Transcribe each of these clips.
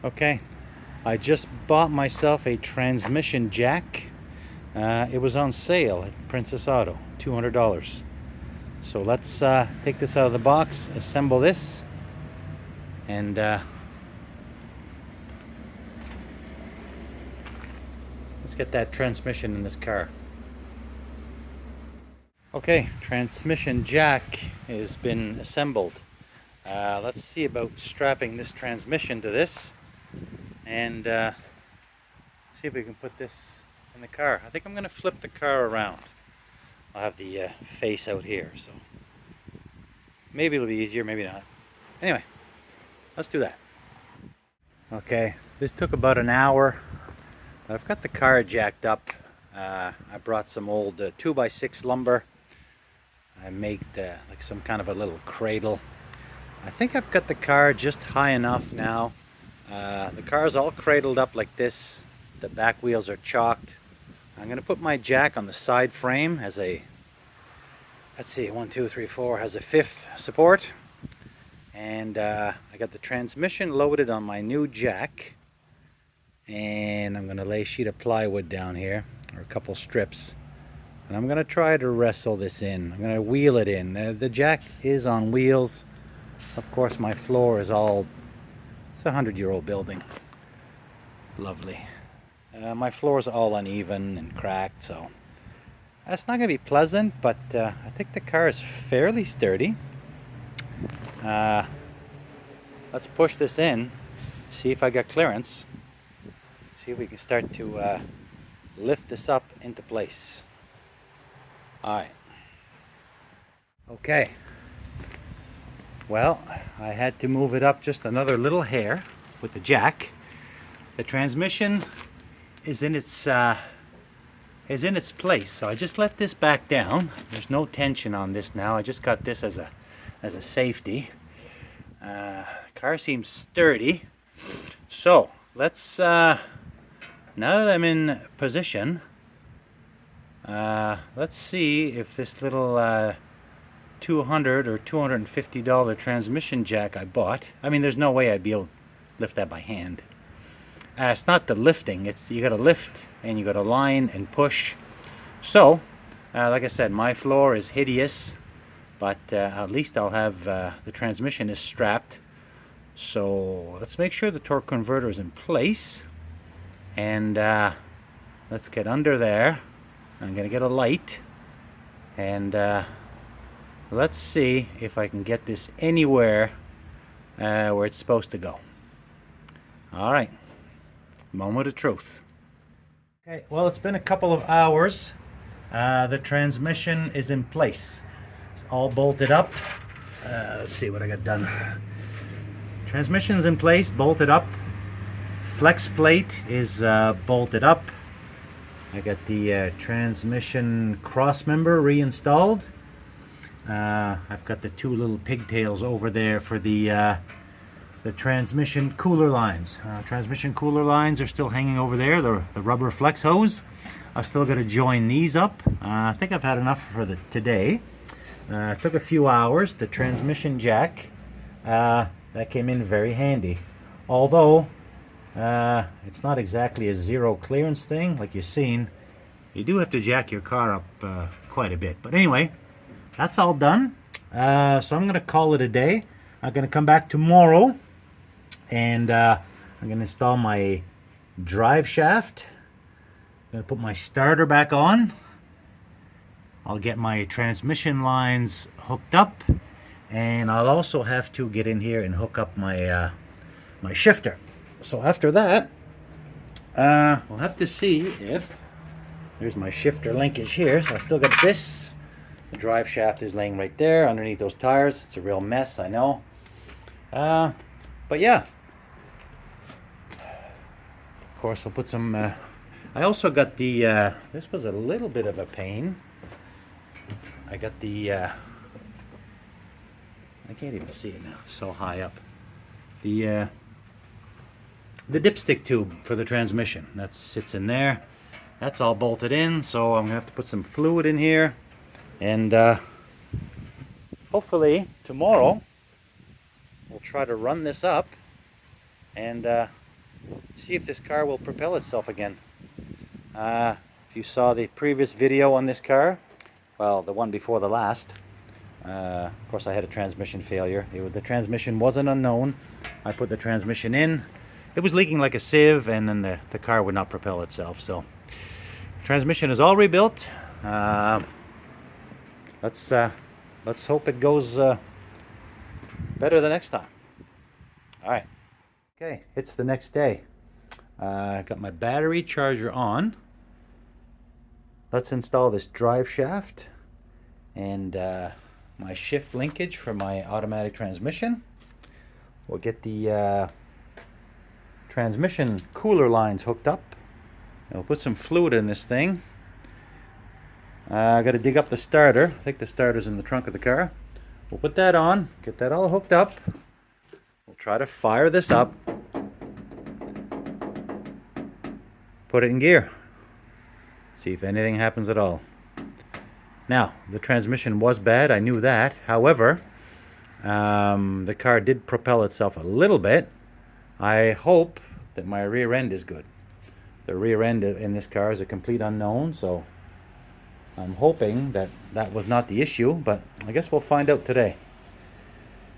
Okay, I just bought myself a transmission jack. It was on sale at Princess Auto, $200. So let's take this out of the box, assemble this, and let's get that transmission in this car. Okay, transmission jack has been assembled. Let's see about strapping this transmission to this and see if we can put this in the car. I think I'm going to flip the car around. I'll have the face out here, so maybe it'll be easier, maybe not. Anyway, let's do that. Okay, this took about an hour. I've got the car jacked up. I brought some old 2x6 lumber. I made like some kind of a little cradle. I think I've got the car just high enough now. The car is all cradled up like this. The back wheels are chalked. I'm going to put my jack on the side frame as a, let's see, 1, 2, 3, 4, has a 5th support. And I got the transmission loaded on my new jack. And I'm going to lay a sheet of plywood down here, or a couple strips. And I'm going to try to wrestle this in. I'm going to wheel it in. The jack is on wheels. Of course, my floor is all, it's a 100-year-old building. Lovely. My floor is all uneven and cracked, so that's not going to be pleasant, but I think the car is fairly sturdy. Let's push this in, see if I got clearance, see if we can start to lift this up into place. Alright. Okay. Well, I had to move it up just another little hair with the jack. The transmission is in its place, so I just let this back down. There's no tension on this now. I just got this as a safety. Car seems sturdy. So let's now that I'm in position, let's see if this little $200 or $250 transmission jack I bought. I mean, there's no way I'd be able to lift that by hand. It's not the lifting, it's you got to lift and you got to line and push. So, like I said, my floor is hideous, but at least I'll have the transmission is strapped. So let's make sure the torque converter is in place, and let's get under there. I'm gonna get a light, and let's see if I can get this anywhere where it's supposed to go. All right, moment of truth. Okay, well, it's been a couple of hours. The transmission is in place. It's all bolted up. Let's see what I got done. Transmission's in place, bolted up. Flex plate is bolted up. I got the transmission cross member reinstalled. I've got the two little pigtails over there for the transmission cooler lines. Transmission cooler lines are still hanging over there, the rubber flex hose. I've still got to join these up. I think I've had enough for today. It took a few hours. The transmission jack, that came in very handy. Although, it's not exactly a zero clearance thing like you've seen. You do have to jack your car up quite a bit. But anyway, that's all done. So I'm going to call it a day. I'm going to come back tomorrow, and I'm going to install my drive shaft. I'm going to put my starter back on. I'll get my transmission lines hooked up, and I'll also have to get in here and hook up my my shifter. So after that, we'll have to see if there's my shifter linkage here. So I still got this. The drive shaft is laying right there underneath those tires. It's a real mess, I know. But yeah. Of course, I'll put some... I also got the... this was a little bit of a pain. I got the... I can't even see it now. It's so high up. The dipstick tube for the transmission. That sits in there. That's all bolted in, so I'm going to have to put some fluid in here. And hopefully tomorrow we'll try to run this up and see if this car will propel itself again. If you saw the previous video on this car, well, the one before the last, of course I had a transmission failure. The transmission wasn't unknown. I put the transmission in. It was leaking like a sieve, and then the car would not propel itself. So transmission is all rebuilt. Let's hope it goes better the next time. All right. Okay, it's the next day. Got my battery charger on. Let's install this drive shaft and my shift linkage for my automatic transmission. We'll get the transmission cooler lines hooked up. We'll put some fluid in this thing. I got to dig up the starter. I think the starter's in the trunk of the car. We'll put that on, get that all hooked up. We'll try to fire this up. Put it in gear. See if anything happens at all. Now, the transmission was bad, I knew that. However, the car did propel itself a little bit. I hope that my rear end is good. The rear end in this car is a complete unknown, so I'm hoping that that was not the issue, but I guess we'll find out today.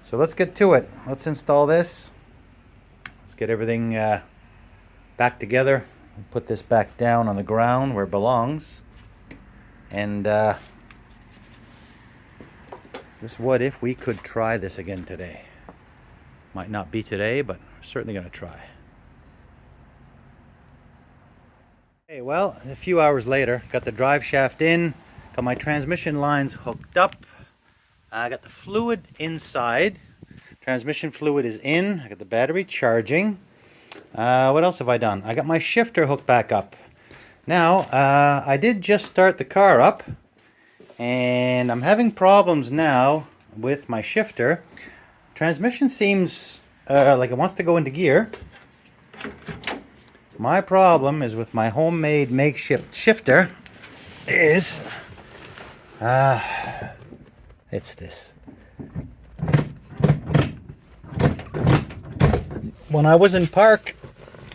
So let's get to it. Let's install this. Let's get everything back together. Put this back down on the ground where it belongs. And just what if we could try this again today? Might not be today, but certainly going to try. Okay, well, a few hours later, got the drive shaft in, got my transmission lines hooked up. I got the fluid inside. Transmission fluid is in. I got the battery charging. What else have I done? I got my shifter hooked back up. Now, I did just start the car up, and I'm having problems now with my shifter. Transmission seems like it wants to go into gear. My problem is with my homemade makeshift shifter is it's this. When I was in park,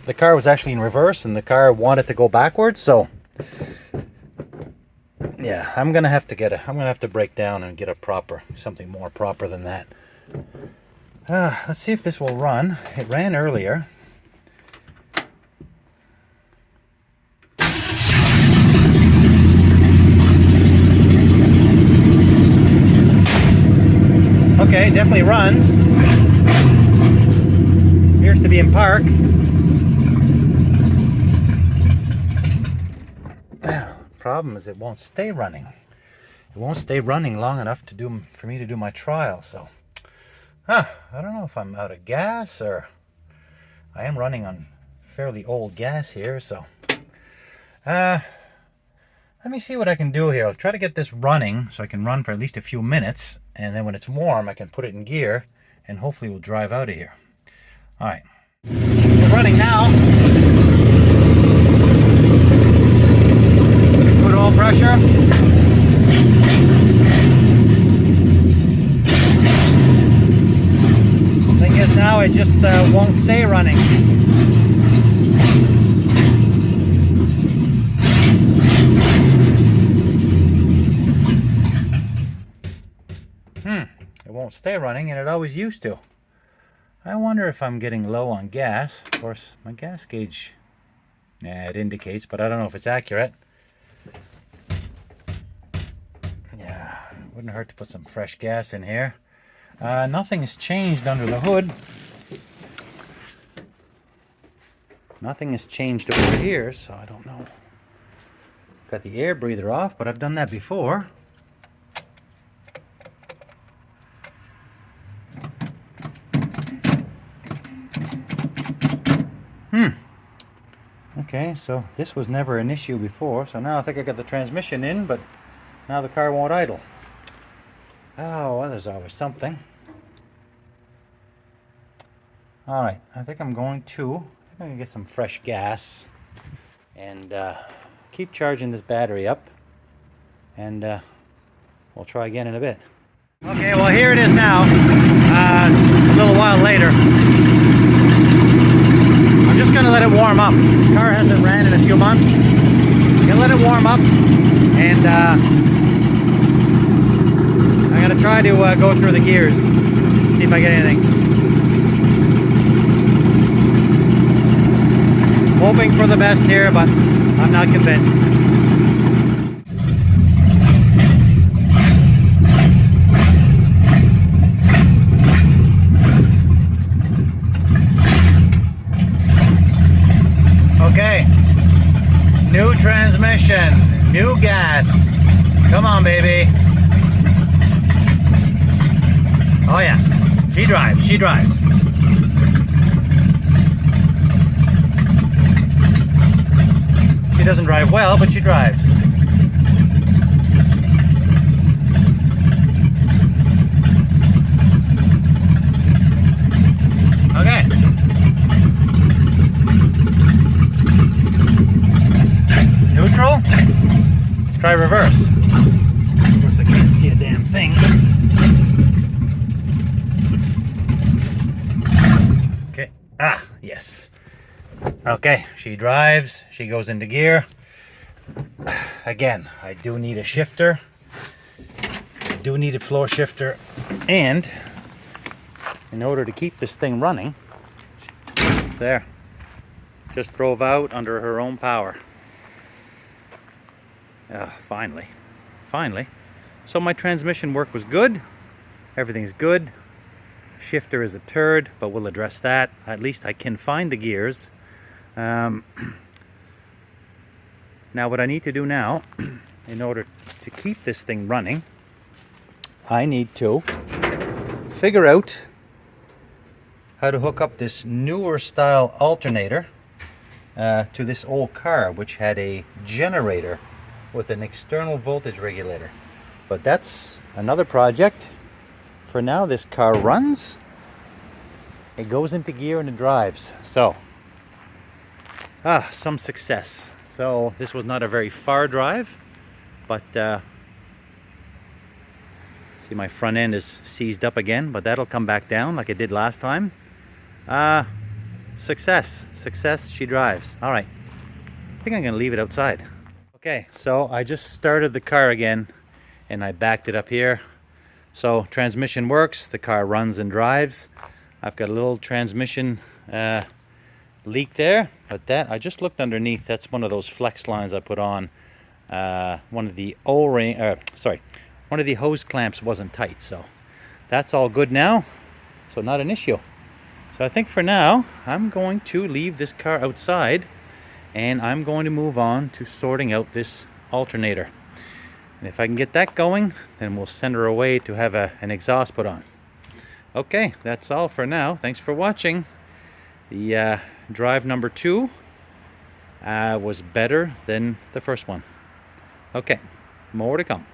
the car was actually in reverse and the car wanted to go backwards, so yeah, I'm gonna have to break down and get something more proper than that. Let's see if this will run. It ran earlier. Okay, definitely runs. Appears to be in park. Problem is it won't stay running. It won't stay running long enough for me to do my trial. So, I don't know if I'm out of gas or I am running on fairly old gas here. So, let me see what I can do here. I'll try to get this running so I can run for at least a few minutes, and then when it's warm, I can put it in gear, and hopefully we'll drive out of here. All right, it's running now. Good oil pressure. Thing is now it just won't stay running. It won't stay running, and it always used to. I wonder if I'm getting low on gas. Of course, my gas gauge, it indicates, but I don't know if it's accurate. Yeah, wouldn't hurt to put some fresh gas in here. Nothing's changed under the hood. Nothing has changed over here, so I don't know. Got the air breather off, but I've done that before. Okay, so this was never an issue before, so now I think I got the transmission in, but now the car won't idle. Oh, well, there's always something. Alright, I think I'm going to get some fresh gas and keep charging this battery up, and we'll try again in a bit. Okay, well, here it is now, a little while later. I'm just going to warm up. The car hasn't ran in a few months. I'm gonna let it warm up, and I'm gonna try to go through the gears, see if I get anything. Hoping for the best here, but I'm not convinced. Okay, new transmission, new gas. Come on, baby. Oh yeah, she drives, she drives. She doesn't drive well, but she drives. Okay. Neutral. Let's try reverse. Of course, I can't see a damn thing. Okay. Ah, yes. Okay, she drives. She goes into gear. Again, I do need a shifter. I do need a floor shifter. And in order to keep this thing running, there, just drove out under her own power. Finally. So my transmission work was good. Everything's good. Shifter is a turd, but we'll address that. At least I can find the gears. Now what I need to do now, in order to keep this thing running, I need to figure out how to hook up this newer style alternator to this old car, which had a generator with an external voltage regulator. But that's another project. For now, this car runs, it goes into gear, and it drives. So some success. So this was not a very far drive, but see, my front end is seized up again, but that'll come back down like it did last time. Success, she drives. All right, I think I'm gonna leave it outside. Okay, so I just started the car again, and I backed it up here. So transmission works, the car runs and drives. I've got a little transmission leak there, but that, I just looked underneath, that's one of those flex lines I put on. One of the O-ring, one of the hose clamps wasn't tight, so that's all good now. So not an issue. So I think for now, I'm going to leave this car outside, and I'm going to move on to sorting out this alternator. And if I can get that going, then we'll send her away to have an exhaust put on. Okay, that's all for now. Thanks for watching. The drive number 2 was better than the first one. Okay, more to come.